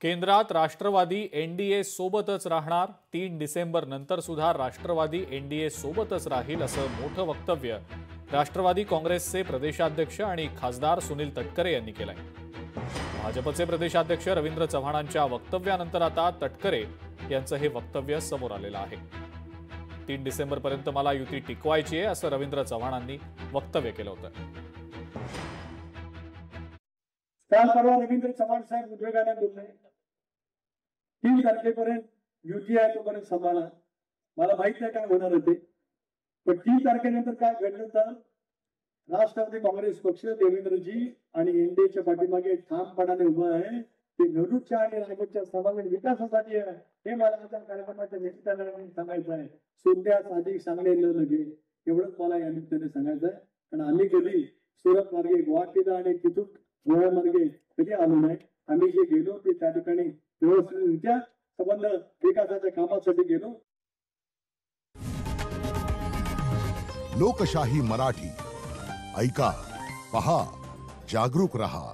केंद्रात राष्ट्रवादी एनडीए सोबतच राहणार। 3 डिसेंबर नंतर सुद्धा राष्ट्रवादी एनडीए सोबतच राहील असं मोठं वक्तव्य राष्ट्रवादी काँग्रेसचे प्रदेशाध्यक्ष आणि खासदार सुनील तटकरे यांनी केलंय। भाजपचे प्रदेशाध्यक्ष रवींद्र चव्हाणांच्या वक्तव्यानंतर आता तटकरे यांचं हे वक्तव्य समोर आलेलं आहे। 3 डिसेंबर पर्यंत मला युती टिकवायची आहे असं रवींद्र चव्हाणांनी वक्तव्य केलं होतं। काल परवा रवींद्र चव्हाण साहेब उद्योगाने बोलले 3 तारखेपर्यंत युती आहे तोपर्यंत सांभाळा। मला माहित नाही काय होणार होते, पण 3 तारखेनंतर काय घडलं तर राष्ट्रवादी काँग्रेस पक्ष देवेंद्रजी आणि एनडीएच्या पाठीमागे ठामपणाने उभा आहे। ते नरूडच्या आणि रायगडच्या सर्वांगीण विकासासाठी आहे हे मला आजच्या कार्यक्रमाच्या नेतृत्वाने सांगायचं आहे। सोन्यास अधिक सांगणे न लगे एवढंच मला या निमित्ताने सांगायचं आहे। कारण आम्ही कधी सुरत मार्गे गुवाहाटीला आणि तिथून गोवा मार्गे कधी आलो नाही। आम्ही जे गेलो ते त्या ठिकाणी व्यवस्थितरित्या संबंध विकासाच्या कामासाठी गेलो। लोकशाही मराठी ऐका, पहा, जागरूक रहा।